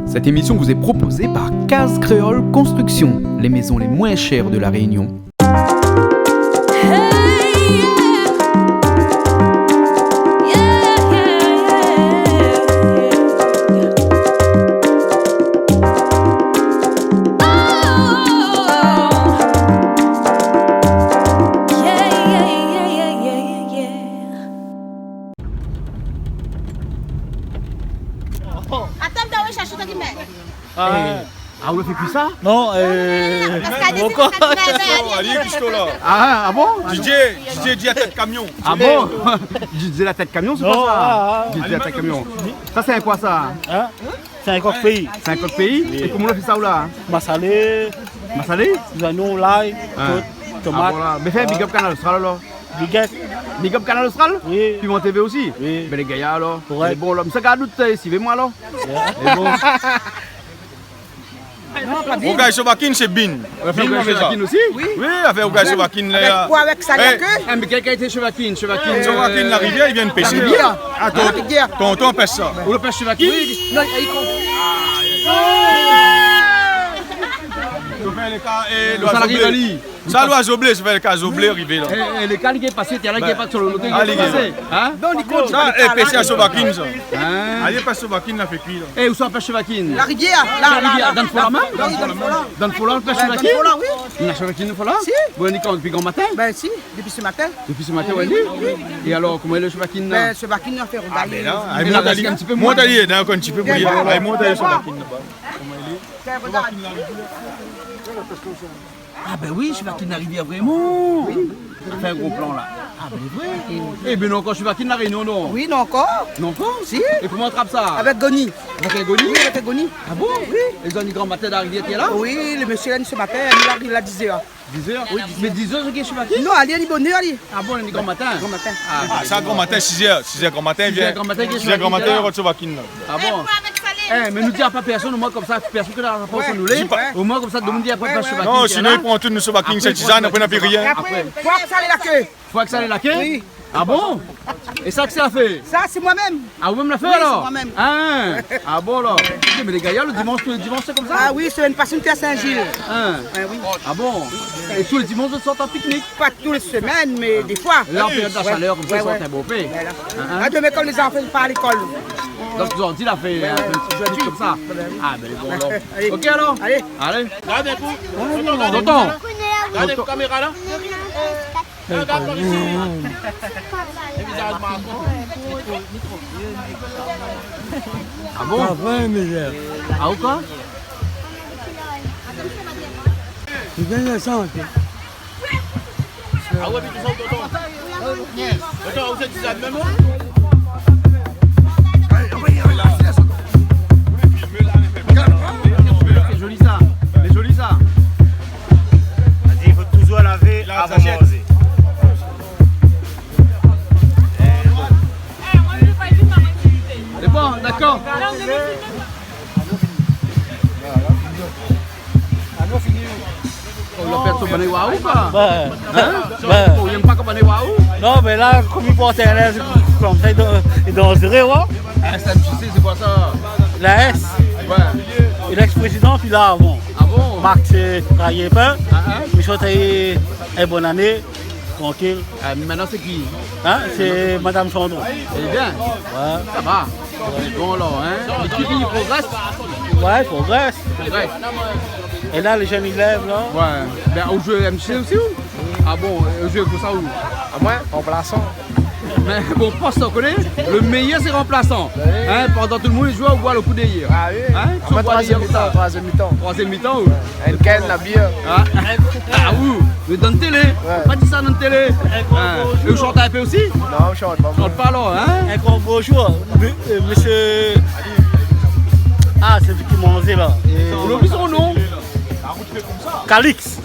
Cette émission vous est proposée par Case Créole Construction, les maisons les moins chères de la Réunion. Ah, vous ne faites plus ça? Non, Encore. Ah bon? DJ dit à tête camion. Ah bon? Je disais la tête camion, c'est non, quoi ça? ah, Je disais la tête camion. Ça c'est un quoi ça? hein? C'est un coq pays. C'est un code pays? Et comment on a fait ça ou là? Massalé, Massalé? oignons, l'ail, Ah. tout, Ah tomate, voilà. Mais fais un big up Canal Austral alors. biguette. Big up Canal Austral? Oui. Puis mon TV aussi? Oui. Ben les gars alors. Ouais. Mais bon là, mais ça garde tout ici, moi alors. Et bon. Au gars Sovakin, c'est Bin. On va faire Bin, on fait ça. Chevakin aussi? Oui, avec au gars Sovakin. Avec quoi? Avec ça, il y a que Ah mais quelqu'un était Chevakin, Chevakin. Sovakin, la rivière, il vient de pêcher. La rivière? Ah, La rivière. tonton pêche ça. Ou le pêche Chevakin? Non, il compte. Je fais le cas et Ça l'oiseau arrive bleu. Ali. Ça, l'oiseau bleu, je fais le cas oiseau bleu arrivé là. Et les cas qui est passé, t'es là qui est pas sur le loto, qui Ah, est les passé. Hein? Non, il compte. Ça, et pêché à Sovakin, ça. Hein? Allez, pas Sovakin, la fait cuire. Et où sont pêche Chevakin? La rivière. La rivière, dans le Fola même? Dans le Fola. Dans le Fola, le pêche Dans le Chevakin? Fola, oui. Il y a Chevakin au Fola? Si. Bon, on est quand depuis grand matin? Ben si, depuis ce matin. Depuis ce matin, on dit? Et alors, comment est le Chevakin là? Ben ce vaccin a fait regarder. Là, Il allez, est là, monte un petit peu allez. moins. Monte allez, d'un un petit peu pour y aller. Allez, monte allez Sovakin là-bas. Ah ben oui, Chevakin la rivière, vraiment. On fait un gros plan là. Ah ben vrai. Eh ben non, quand Chevakin la Réunion, non? Oui, non encore. Non, encore? Si. Et comment on attrape ça? Avec Goni. Avec un goni? Oui, avec Goni. Ah bon? Oui. Ils ont dit grand matin de la rivière, tu es là? Oui, le monsieur là ce matin, il a 10 heures. 10 heures? Oui. Mais 10 heures, c'est qui Chevakin? Non, allez, il est bonne heure, allez. Ah bon, on est grand matin? Grand matin. Ah, ça, grand matin, 6h. 6h, grand matin, 6 viens. heures grand matin, qu'est-ce 6h, grand que matin, tu il y aura Sovakin là. Ah bon? Eh, mais nous dis pas personne, au moins comme ça, personne que la réponse nous l'est. Au moins comme ça, nous dit après pas Chevakin. Non, sinon, il prend tout nos Sovakin, cette tisane, après, on n'a plus Et rien. après, faut que ça allait la queue. Faut que ça allait laquer? Oui. Ah bon? Et ça que ça a fait? Ça, c'est moi-même. Ah vous-même l'a fait Oui, alors? c'est moi-même. Ah bon alors? Mais les gars, le dimanche c'est comme ça? Ah oui, semaine passée, on était à Saint-Gilles. Hein? Ah oui. Ah bon? Et tous les dimanches, on sort en pique-nique? Pas toutes les semaines, mais des fois. Là, en période de la chaleur, comme ça, Ouais, ils ouais. sont un beau pays. Voilà. Ah, demain, comme les enfants ne sont pas à l'école. Donc, ils ont dit, il a fait un petit pique-nique comme ça. Ah, ben bon alors. Allez. Ok alors? Allez. Allez. Tonton, Tonton. regardez la caméra là. Regarde par ici. Ah bon? Ah ou quoi? Ah ouais, mais tu sens tonton. Tonton, vous êtes ici à même C'est joli ça. C'est joli ça. Il faut toujours laver avant de manger. C'est bon, d'accord. On va faire son bonnet waouh ou pas? Ben, Hein? ben. On n'aime pas comme bonnet waouh? non, mais là, comme il porte un S, comme ça, il danserait, ouais. Ah, SMJC, c'est quoi ça? La S, Ouais. et l'ex-président, puis là, bon. Ah bon? Marc, c'est travaillé pas. Ah, hein? Mais je souhaite une bonne année, tranquille. Ah, mais maintenant c'est qui? Hein? C'est Madame Chandon. Elle est bien? Ouais, Ça va. Bon alors, hein? L'équipe il progresse? ouais, il progresse. Progresse. Et là, les jeunes, ils lèvent, là. Ouais. Ben, on joue MC aussi ou? Ah bon, on joue pour ça où? À moi, remplaçant. Mais bon, poste, on connaît? Le meilleur c'est remplaçant. Hein? Pendant tout le monde, il joue, on voit le coup d'hier. Ah oui. Hein? À moi, troisième mi-temps. Troisième mi-temps. Troisième mi-temps ou? Ken, la bière. Ah, ah oui, mais dans la télé. Pas dit ça dans la télé. Hein? Et vous chantez un peu aussi? Non, on chante pas. Chante pas alors, hein? Un grand bonjour, monsieur. Ah, c'est lui qui mangeait là. On oublie son nom. Calix.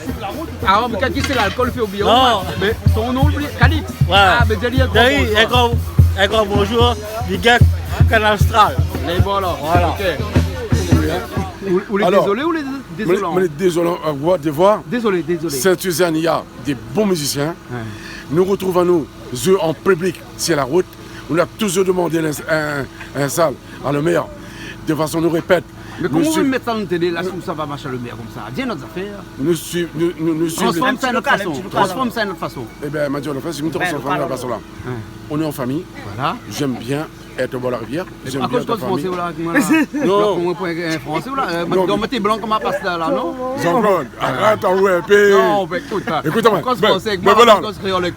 Ah, mais quand c'est l'alcool, fait oublier. Non. Mais son nom, oublie. Calix. Ouais. Ah, mais j'ai dit D'ailleurs, un grand bonjour, du gars Canal Austral. Les bons alors. Voilà. Ok. Ou les Alors, désolés ou les désolants? Mais désolé de voir, Désolé, désolé. Saint-Suzanne, il y a des bons musiciens. Nous retrouvons nous en public sur la route. On a toujours demandé un salle à le meilleur. De façon, nous répète. Mais comment vous mettez ça dans le télé, là, où ça va marcher le maire comme ça? Dis notre affaire. Nous suivons. Transforme ça à notre façon. Transforme ça à notre façon. Eh bien, Mathieu, si nous transformons de la façon là, on est en famille. Voilà. J'aime bien être au bord de la rivière. J'aime À bien cause de être en famille. français, là, Non. comment un français, là? Donc, mettez blanc comme un pasteur, là, non? Jean-Claude, arrête en jouer un peu. Non, mais écoute, Écoute-moi. cause français, Ben voilà.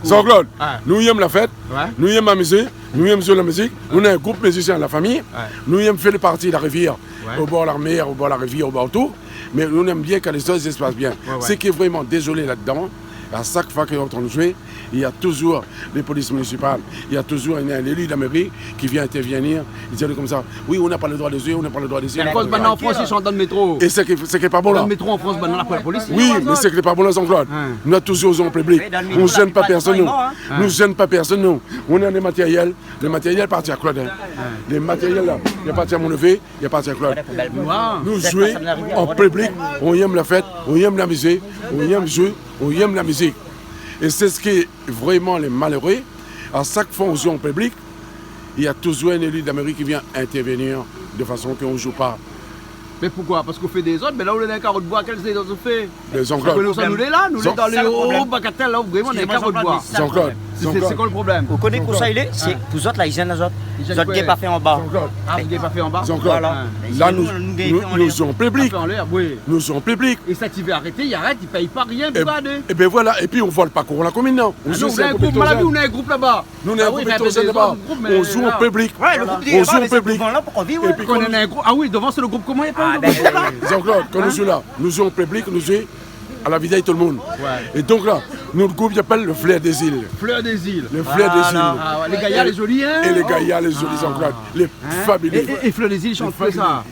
Jean-Claude, nous aimons la fête, Ouais. nous aimons la musique, nous aimons jouer la musique. Nous avons un groupe musicien de la famille. Nous aimons faire partie de la rivière, au bord de la mer, au bord de la rivière, au bord de tout. Mais nous aimons bien quand les choses se passent bien. Ce qui est vraiment désolé là-dedans, à chaque fois qu'on est en train de jouer, il y a toujours les polices municipales, il y a toujours un élu de la mairie qui vient intervenir. Il dit comme ça, oui, on n'a pas le droit de jouer, on n'a pas le droit de jouer. À cause maintenant en France, ils sont dans le métro. Et c'est qui est pas bon Dans là. le métro en France, maintenant, la police. Oui, mais c'est que les pas bon là, Jean-Claude. Nous avons toujours en public. On ne gêne pas personne, nous. Nous ne gêne pas personne, nous. On a des matériels. Les matériels partent à Claude. Les matériels là, il appartient à mon neveu, il appartient à Claude. Nous jouons en public, on aime la fête, on aime la musique, on aime jouer, on aime la musique. Et c'est ce qui est vraiment les malheureux. À chaque fois qu'on joue en public, il y a toujours un élu d'Amérique qui vient intervenir de façon qu'on ne joue pas. Mais pourquoi? Parce qu'on fait des autres, mais là où on est un carreau de bois, quels des autres on fait? Les Jean-Claude. Nous sommes là, nous sommes dans les hauts bagatelles, là où vraiment on est un carreau de bois. Jean-Claude. C'est quoi le problème? Vous connaissez quoi ça il est? C'est vous autres là, ils gênent les autres. Ils Vous gênent autres quoi? qui n'avez pas fait en bas. Ah, vous n'avez pas fait en bas? Jean-Claude. Là, nous jouons en public. Fait en l'air, oui. Nous jouons en public. Et ça, tu veux arrêter, il arrête, il paye pas rien, Et, pour aller. et bien voilà, et puis on vole pas qu'on la commune, non. On joue Nous, on a un groupe, malade, on a un groupe là-bas. Nous, on a un groupe là-bas. On joue en public. Ouais, le groupe On joue en public. là pour qu'on vive. Et puis On a un groupe. Ah oui, devant c'est le groupe, comment il s'appelle le groupe là? Jean-Claude, quand nous jouons là, nous jouons en public, nous jouons à la vidéo tout le monde. Et donc là, notre groupe s'appelle le Flair des îles. Fleur des îles. Le Flair des îles. Ah ouais, les gaillards, les jolis, hein? Et les gaillards, les jolis Jean-Claude. Les fabuleux. Et Fleur des îles, ils chantent plus ça.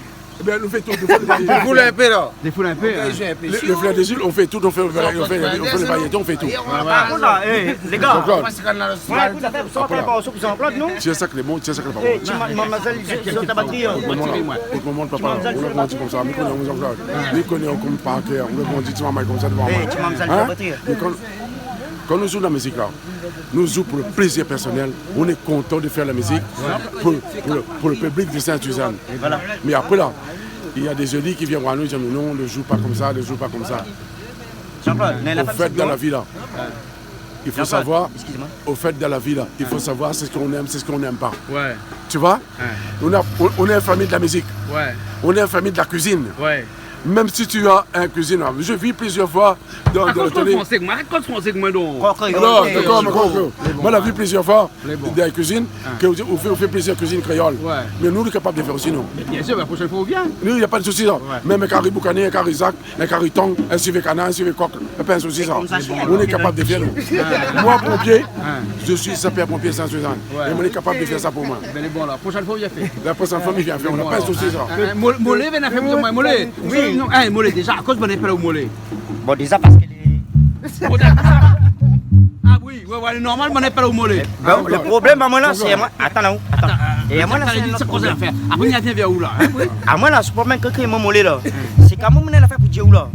Eh bien, nous faisons tout. Des foules un peu là. Des foules un peu. Hein. Le Flair des îles, on fait tout, on fait les variétés, on fait tout. Par contre là, les gars, Jean-Claude, vous sortez pas au soupe en plate, non? c'est ça que les mots, c'est ça que les paroles. Eh, mademoiselle, ils ont ta batterie. Au moment de papa, on le dit comme ça, mais connaît Jean-Claude. Nous connaissons comme par cœur, on le dit tu maman comme ça devant moi. Eh, tu mademoiselle, ta batterie. Quand nous jouons la musique là, nous jouons pour le plaisir personnel. On est content de faire la musique pour le public de Sainte-Suzanne. Mais après là, il y a des élus qui viennent voir nous et disent non, ne joue pas comme ça, ne joue pas comme ça. Au fait dans la vie là, il faut savoir, au fait dans la vie là, il faut savoir c'est ce qu'on aime, c'est ce qu'on n'aime pas. Ouais. Tu vois? On est une famille de la musique. Ouais. On est une famille de la cuisine. Ouais. Même si tu as un cuisine, je vis plusieurs fois dans la télé. Raconte français que moi donc. Alors, d'accord, moi, j'ai vu plusieurs fois dans la cuisine, on fait plusieurs cuisines créoles. Mais nous, on est capable de faire aussi, nous. Bien sûr, la prochaine fois, on vient. Nous, il n'y a pas de souci, là. Même un carré boucané, un carré zac, un carré tong, un suivi canard, un suivi coq, il n'y a pas de souci, ça. On est capable de faire, nous. Moi, pompier, je suis sapeur-pompier Sainte-Suzanne. Et on est capable de faire ça pour moi. Ben, bon, la prochaine fois, on vient faire. La prochaine fois, il vient faire, on n'a pas de souci, ça. Mollet, viens faire plus ou moins. Mollet. Oui. Non, Mollet, déjà, à cause de mon épée au Mollet. Bon, déjà parce qu'elle est. Ah oui, ouais, normal, mon épée au Mollet. Bon, le problème à moi là, c'est moi. Attends là, attends. Et à moi là, c'est c'est notre quoi ça problème. faire? Après, il y a un vers où là? À moi là, ce problème que crée mon mollet là, c'est quand moi, je l'affaire pour Dieu là.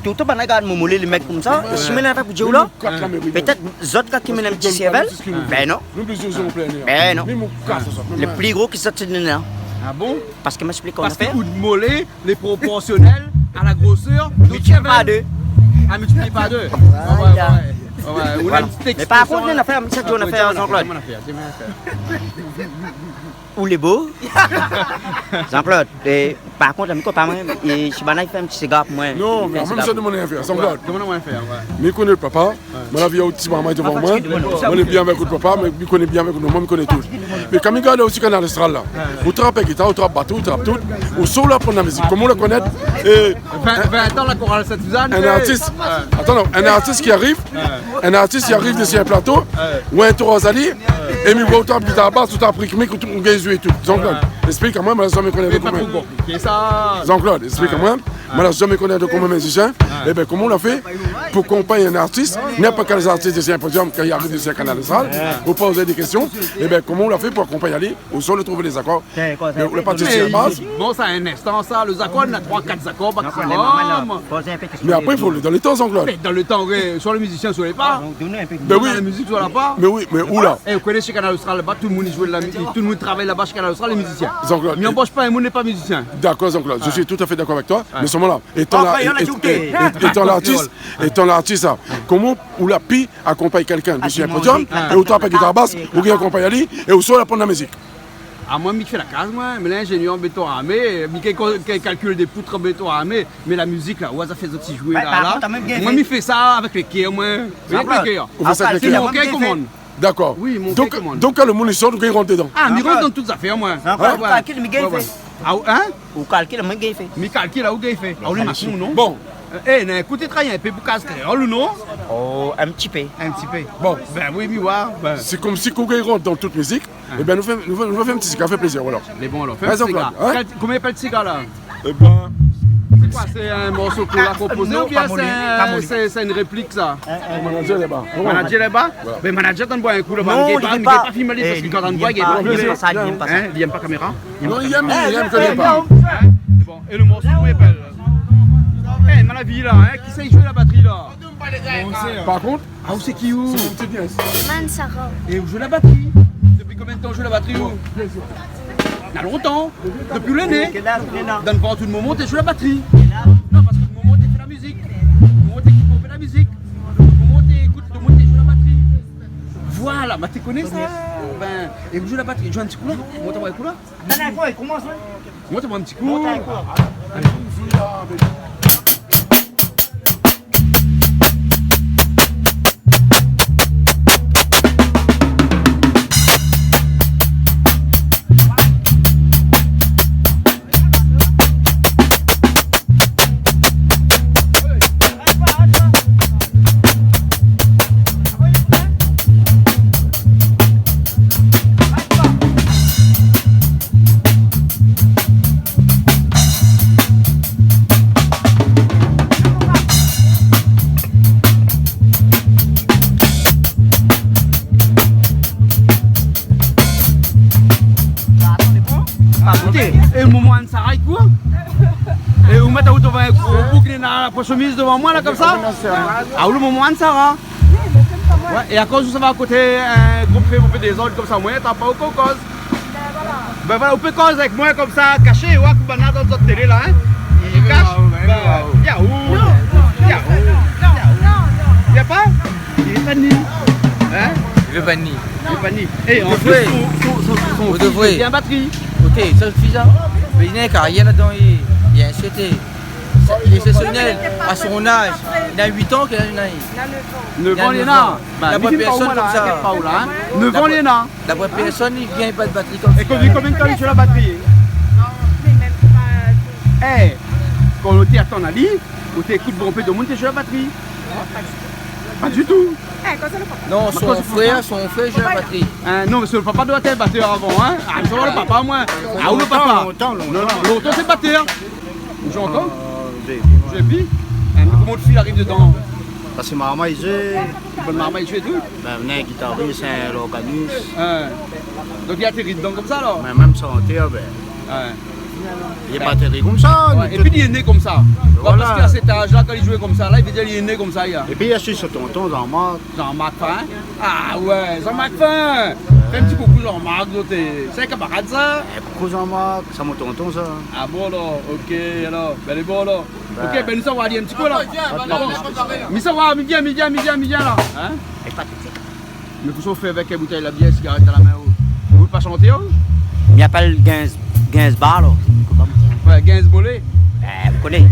Tout le monde regarde mon mollet, les mecs comme ça. Et si je l'affaire pour Dieu là, peut-être les autres gars qui mènent un petit cervelle, ben non. Ben non. Le plus gros qui sortent de là. Ah bon? Parce que m'explique comment Parce que faire. coup de mollet, les proportionnels à la grosseur. Multiplie par deux. Ah, multiplie par deux. Voilà. Mais par contre, on a fait ça, on a fait Jean-Claude. Ou les beaux. Jean-Claude. Par contre, amico, pas moi. Et si je fait un petit cigare pour moi. Non, mais même ça, de mon affaire, Jean-Claude. Demande-moi à faire, Mais connaît le papa, moi la vie au petit maman devant moi, on est bien avec le papa, mais il connaît bien avec nous, moi je connais tout. Mais quand il regarde aussi quand on est à l'estral là, on trappe la guitare, on trappe bateau, on trappe tout, on saute là pour la musique, comment on le connaît. Et 20 ans la chorale Sainte-Suzanne. un artiste, attends, un artiste qui arrive de sur un plateau, ou un tour Rosalie, et il voit autant de guitare basse, tout a pris mic, on gagne et tout. Jean-Claude, explique à moi, mais ça me connaît pas trop compliqué ça. Jean-Claude, explique à moi, Moi, je jamais connais de comme musicien. Et bien, comment on l'a fait pour accompagner un artiste, n'importe quel artiste de symposium, quand il arrive de ce canal de salle, pour poser des questions. Et bien, comment on l'a fait pour accompagner lui, au sol de trouver les accords. Le parti sur la base. Bon, ça a un instant, ça. Les accords, on a 3-4 accords maximum. Mais après, il faut dans les temps, Jean-Claude. Mais dans le temps, soit le musicien, soit les pas. Ben oui. La musique, soit là-bas. Mais oui, mais où là? Et vous connaissez chez Canal Austral là-bas, tout le monde joue de la musique, tout le monde travaille là-bas chez Canal Austral, les musiciens. Jean-Claude. Mais on n'embauche pas un monde n'est pas musicien. D'accord, Jean-Claude, je suis tout à fait d'accord avec toi, mais seulement là, étant l'artiste, comment ou la pi accompagne quelqu'un de sur un podium, et autant avec guitare basse, ou qui accompagne lui, et au sol apprendre la musique. Ah, moi, je fais la case, moi, mais l'ingénieur en béton armé, qui calcule des poutres en béton armé, mais la musique là, ça fait aussi jouer là. Moi, je fais ça avec les quais, moi. Avec les quais. On fait ça avec les quais. Mon quai commande. D'accord. Oui, mon quai commande. Donc, quand le monde sort, il rentre dedans. Ah, il rentre dans toutes les affaires, moi. Vous calculez, mais il fait. Ah, hein? Vous calculez, mais il fait. Mais calcule là où il fait. Ah, on est machin, non? Bon. Eh, écoutez, travailler un peu pour casse créole, non? Oh, un petit peu. Un petit peu. Bon. Ben oui, mais ouais. C'est comme si quand il rentre dans toute musique, et bien nous faisons un petit cigare, fait plaisir, voilà. Mais bon, alors, fais un cigare. Combien de cigare là? Eh ben. C'est quoi? C'est un morceau qu'on a composé ou bien c'est une réplique ça? Le manager là-bas. Manager là-bas? Mais manager, t'en bois un coup là-bas. Non, il n'est pas filmé parce que quand on boit, il est pas filmé. Il n'aime pas caméra? Non, il aime que les pas. Bon, et le morceau, comment il s'appelle? Eh, Malavi là, qui sait jouer la batterie là? Par contre, ah, où c'est qui où? c'est une petite nièce. Mansara. Et vous jouez la batterie? Depuis combien de temps vous jouez la batterie où? Il y a longtemps, depuis l'année. Donne pas tout le moment, tu joues la batterie. Non, parce que le moment tu fais la musique. Le moment tu fais la musique. Le moment tu écoutes, le moment tu joues la batterie. Voilà, mais tu connais ça? Ben, et vous jouez la batterie. Joue un petit coup là? Moi, t'as un coup là? Moi, t'as un petit coup. Et le moment où ça arrête quoi? Et vous mettez un gros bouclier dans la chemise devant moi là comme ça? Ah, le moment où ça va? Ouais, et à cause où ça va à côté un groupe fait des ordres comme ça, moi t'as pas aucun cause. Ben voilà, on peut cause avec moi comme ça, caché, ouais, comme dans notre télé là, hein? Il cache. Y'a où? Y'a pas? Il est pas ni. Hein? Il veut pas ni. Il est pas ni. Et en plus, Vous devrez. il y a une batterie. Ok, ça suffit ça. Mais il y a une carrière là-dedans, il y a un souhaité. Il est exceptionnel. À son âge, il a 8 ans qu'il a une année. 9 ans, il y en a. D'après personne comme ça. 9 ans, il y en a. D'après personne, il vient pas de batterie comme ça. Et combien de temps il fait la batterie? Eh, quand on était à ton ali, on t'écoute bon peu de monde, tu joues la batterie. Pas du tout. Non, son frère joue la batterie. Non, mais c'est le papa doit être batteur avant, hein. Ah, c'est le papa, moi. Ah, où le papa? Longtemps, c'est batteur. Vous jouez encore? J'ai vu. Mais comment le fil arrive dedans? Parce que maman, il joue. Bonne maman, il joue et tout. Ben, venez, guitariste, c'est l'organisme. Donc il atterrit dedans comme ça, alors? Mais même sans terre, ben. Il n'est pas atterri comme ça. Ouais, et puis il est né comme ça. Voilà. Parce qu'à cet âge-là, quand il jouait comme ça, là, il veut dire qu'il est né comme ça. Et puis il y a sur tonton Jean-Marc. Jean-Marc Fin? Ah ouais, Jean-Marc Fin! Fais un petit coucou Jean-Marc, c'est un camarade ça? Pourquoi Jean-Marc? C'est mon tonton ça. Ah bon alors, ok alors, ben les bon alors. Ok, ben nous on va aller un petit peu là. Mais ça va, viens là. Hein? Mais vous chauffez avec une bouteille de bière, cigarette à la main. Vous voulez pas chanter? Il m'appelle 15 bars là. Ouais, 15 mollets. Vous connaissez?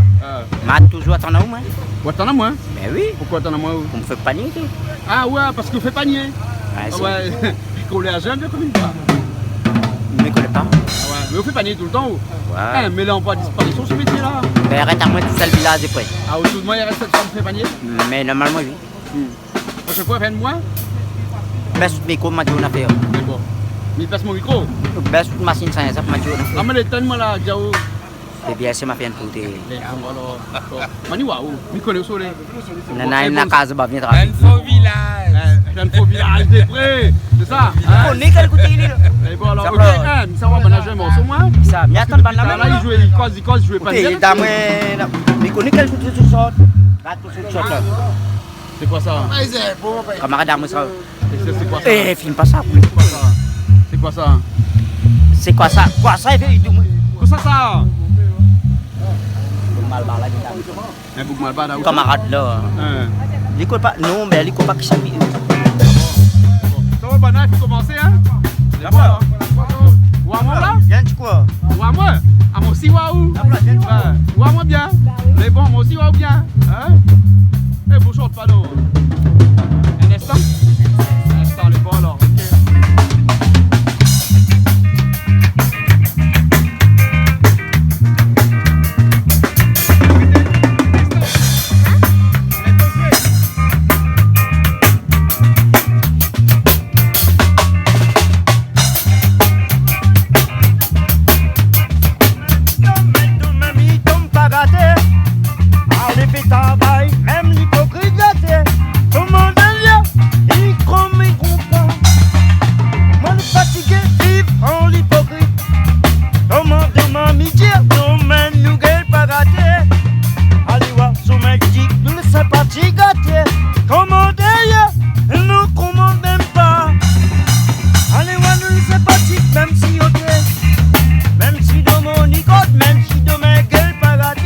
Mais toujours attendre où moi? Ouais, t'en as moins? Ben oui. Pourquoi t'en as moins? On me fait panier. Ah ouais, parce que vous faites panier. Ouais. Qu'on les agents, bien comme une fois. Je ne me connais pas. Ah ouais, mais vous faites panier tout le temps ou? Ouais. Mais là on voit disparition ce métier là. Ben arrête à moi tout ça le village après. Ah autour de moi il reste cette femme qui fait panier? Mais normalement oui. À chaque fois elle fait de moi? Baisse tout micro, m'a dit on a fait. D'accord. Mais il passe mon micro? Baisse toute machine sans ça, m'a dit on a fait. Ah mais les tonnes moi là, Diao. Et bien, c'est ma fille pour te. Mani waouh, mi connais au soleil. Nana, une case, bah, viens Un faux village. Un faux village des prés, c'est ça. On est quel côté il est là? Et bon alors, ok, ça va, on a jamais morceau moi. Ça, mais attends, bah, Là, il jouait, il cause, jouait pas bien. Ok, dame, mais connais quel côté tu sors? Rate pour ce shot là. C'est quoi ça? Camarade dame, ça. C'est quoi ça? Eh, filme pas ça. C'est quoi ça? C'est quoi ça? Quoi ça, il fait du Qu'est-ce que ça? mal là, Un bouc mal bada. camarade là. L'école pas, non, mais l'école pas qui s'est mis. Ça va, Bana, il faut commencer, hein? Là-bas. Ou à moi là? Viens, tu quoi? Ou à moi? À moi aussi, waouh? Ou à moi bien? Mais bon, moi aussi, waouh bien? Hein? Eh, vous chantez pas, non? Un instant? Un instant, les bons alors, ok. Même l'hypocrite gâté, comment il croit mes comprend. Moi le fatigué, vive en l'hypocrite. Comment demain midi, non même nous gueule pas gâté. Allez voir, son mec dit, nous le sympathie gâté. Comment d'ailleurs, nous commande même pas. Allez voir, nous le sympathie, même si on est. Même si dans mon icône, même si demain gueule pas gâté.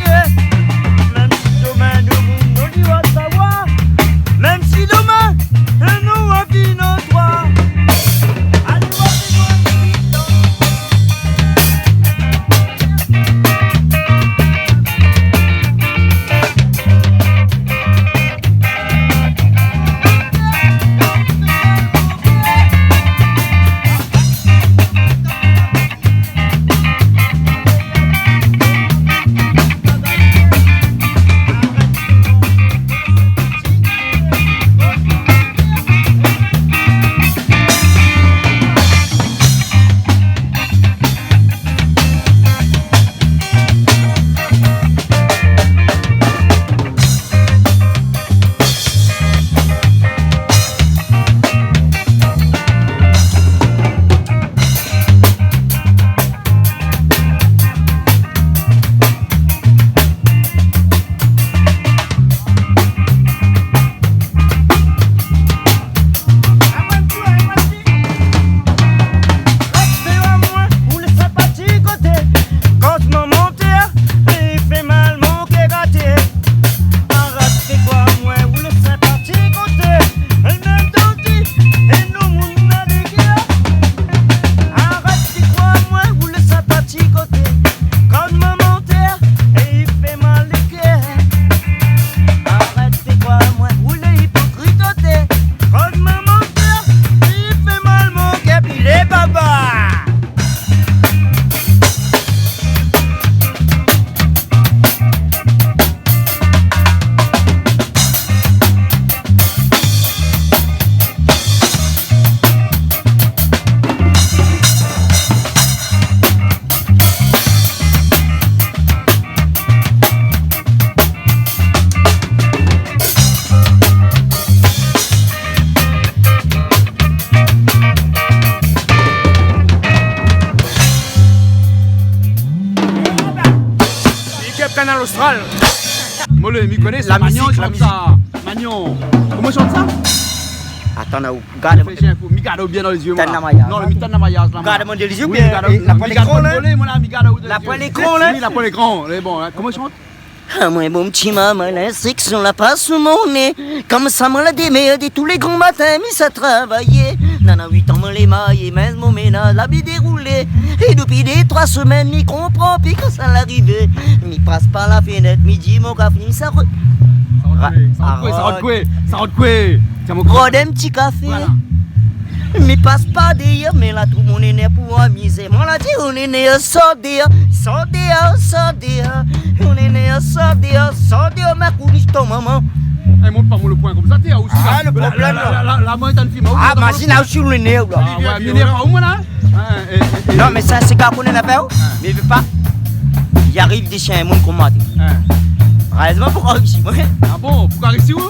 Même si demain, nous avons nos droits. Canal Austral. Moi, le m'y connais, c'est Magnon, il chante ça. Magnon. Comment il chante ça? Attends, là, regarde. Mi garde bien dans les yeux. Tanamaya. Non, le mi Tanamaya. Regarde-moi dans les yeux, bien. La poêle écran, là. La poêle écran, là. Oui, la poêle écran. Bon, comment il chante? Ah, moi, mon petit maman, l'instruction la passe sous mon nez. Comme ça, moi, la démerde, tous les grands matins, mis à travailler. Nana, 8 ans, moi, les mailles, même mon ménage, la vie déroulée. Et depuis des 3 semaines, m'y comprend, puis quand ça l'arrivait, m'y passe par la fenêtre, midi, mon café, ça rentre quoi? Rodem, petit café. Mais passe pas d'ailleurs, mais là tout le monde est né pour amuser. Moi là dit on est né à sortir, on est né à sortir, ma coulisse ton maman. Elle monte pas le point comme ça, t'es aussi. Ah, le problème là. La main est un film. Ah, machine à sur le nez là. Non, mais ça c'est qu'à connaître la paix. Mais il veut pas. il arrive des chiens, mon combat. Heureusement, pourquoi ici, moi? Ah bon, pourquoi ici où?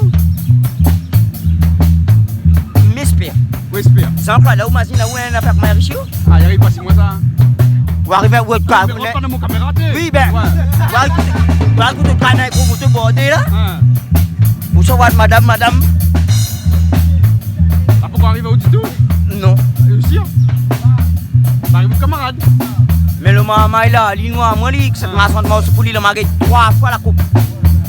M'espère. Où espère? C'est encore là où imagine là où on a fait comme ici? Ah, il arrive pas si moi ça. Ou arriver où est-ce Ah, mais rentre pas dans mon caméra, t'es. oui, ben. Ou écoute le canard gros moto bordé là. Ou ça va madame. Ah, pourquoi arriver au tuto? Non. Sûr? Ça arrive au camarade. Mais le maman est là, lui noir, moi, lui, cette maçon de mousse pour lui, il a marqué 3 fois la coupe.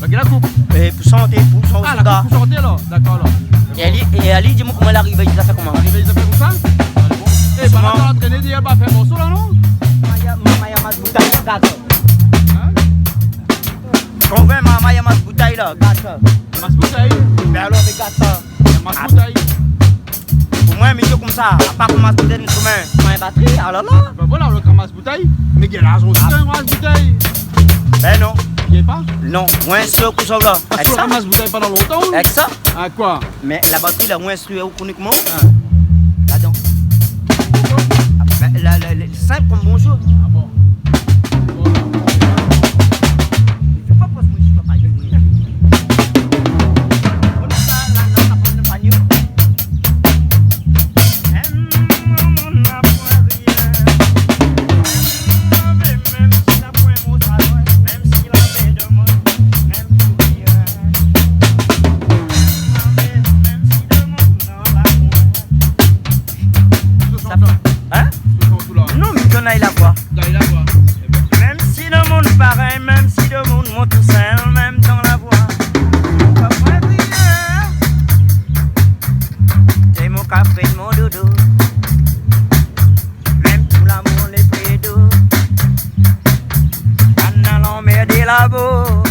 Bah, la coupe. Et pour santé, pour son Ah, soldat. la coupe pour santé là. D'accord là. Et Ali, dis-moi comment elle arrive, il a fait comment? Arrivé, ils ont fait comme ça? Eh, bah là, t'as entraîné d'hier, bah, faire un morceau là, non? Maman, il y a ma bouteille là, gâteau. Hein? Convainc maman, il y a ma bouteille là, gâteau. Masse bouteille. Mais alors, mais gâteau. Masse bouteille. Pour moi, un monsieur comme ça, à part pour ma bouteille, nous sommes un batterie, alors là. Bah voilà, l'autre masse bouteille. Mais quel âge aussi, un masse bouteille? Ben non. Il est pas? Non, moi, un seul coup ça là. Ah, Avec tu ça? ramasses bouteille pendant longtemps? Avec ça? Ah, quoi? Mais la batterie, là, moi, instruit uniquement. Ah. Là-dedans. Le simple comme bonjour. Ah bon? Il faut pas poser mon chien, pas y aller. On a ça, là, ça prend le panier. Hein? Non, mais qu'on aille la voix. Même si le monde pareil, même si le monde monte tout seul, même dans la voix. T'es mon café, mon dodo. Même tout l'amour, les pédos. En allant m'aider là-bas.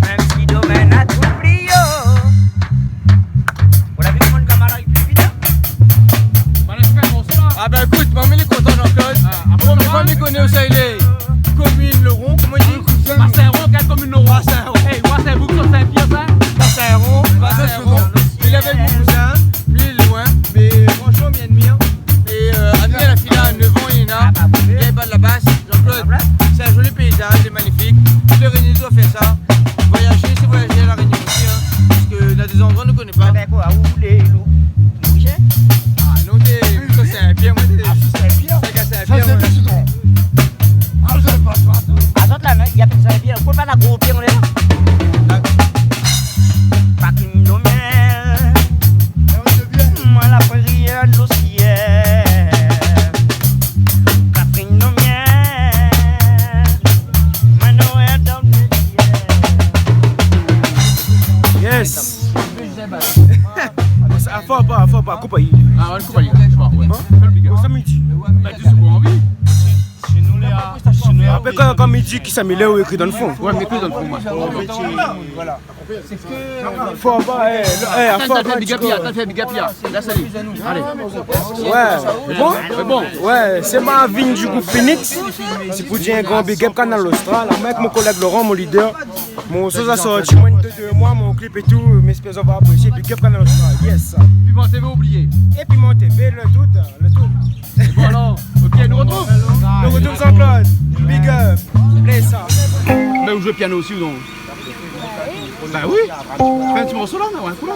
Même si domaine a tout oublié. Vous l'avez vu, mon camarade, il est plus vite. Ah bah écoute, maman il est content Jean-Claude. Bon, mais famille connaît aussi les communes, le rond, comment il dit? Bassin-Rond, quelle commune le roi? Bassin-Rond. Hey, moi, c'est vous qui sont Saint-Pierre, ça? Bassin-Rond. Il avait mon cousin, lui il est loin, mais franchement bien de mien. Et Adrien la fille a 9 ans, il est là, il est bas de la basse. Jean-Claude, c'est un joli paysage, c'est magnifique. Toutes les Réunions doivent faire ça. Voyager, c'est voyager à la Réunion aussi, hein. Parce que dans des endroits on ne connaît pas. Ben quoi, où les loups? Ah non, c'est un pierre, moi c'est un pierre. Azot là, il y a plus de pierre. Pourquoi pas la grosse pierre, on est là? Pas qu'une domaine. Moi, la prière de l'ociel. Catherine Domière. Maintenant, elle donne le ciel. Yes. Faut pas, coupe aí. Ah, on coupe ali, je vois. Você me dit. Bah, tu sais quoi, envie? Après, quand il dit qu'il s'améliore ou écrit dans le fond. Ouais, mais écoute, dans le fond, moi. Voilà. Faut pas, T'as fait big up, t'as fait big up, là, salut. Allez. Ouais. Bon? C'est bon. Ouais, c'est ma vigne du groupe Phoenix. C'est pour dire un grand big up canal Austral. Avec mon collègue Laurent, mon leader. Mon chose a sorti, moi, moi, mon clip et tout. Mes espèces, on va apprécier. Big up canal Austral. Yes. Piment TV oublié. Et puis mon TV, le tout. Et bon alors, ok, nous retrouve. Nous retrouve Jean-Claude. Big up. Play ça. Mais vous jouez piano aussi ou non? Bah oui. Fais un petit morceau là, ouais, cool là.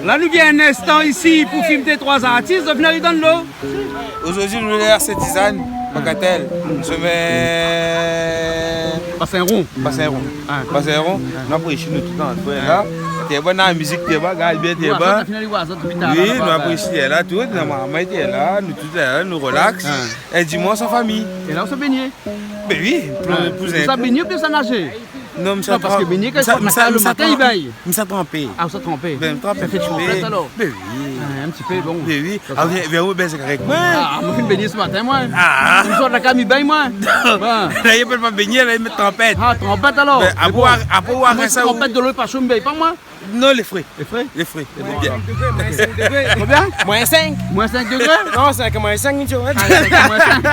Là, nous vient un instant ici pour filmer 3 artistes, donc venez dans l'eau. Aujourd'hui, nous sommes à Saint-Izanne, Bagatelle. Nous sommes Bassin-Rond. Bassin-Rond. Bassin-Rond, nous avons ici nous tout le temps. Là, tu es bon dans la musique, tu es bon, regarde bien, tu es bon. Oui, nous avons ici là, tout, nous avons été là, nous tous là, nous relax. Et dimanche en famille. Et là, on se baigne. Ben oui, pour ça baigner, puis ça nager. Non, parce que baigner, le matin, il baille. Je me suis trompé. Ah, vous êtes trompé. Ben, ça fait trompé alors. Ben oui. Un petit peu, bon. Ben oui. Ah, viens où, ben c'est correct. Ah, moi, je vais baigner ce matin, moi. Ah. Une sorte de cami baille, moi. Là, il ne peut pas baigner, là, il met trompette. Ah, trompette alors. À boire ça. Trompette de l'eau, pas chaud, mais pas moi. Non, les fruits. Les fruits? Les fruits. Bien. Combien? Moins 5. Moins 5 degrés? Non, c'est moins 5, tu vois. Ah, c'est moins 5.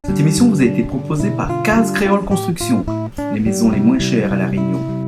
Cette émission vous a été proposée par Case Créole Construction, les maisons les moins chères à La Réunion.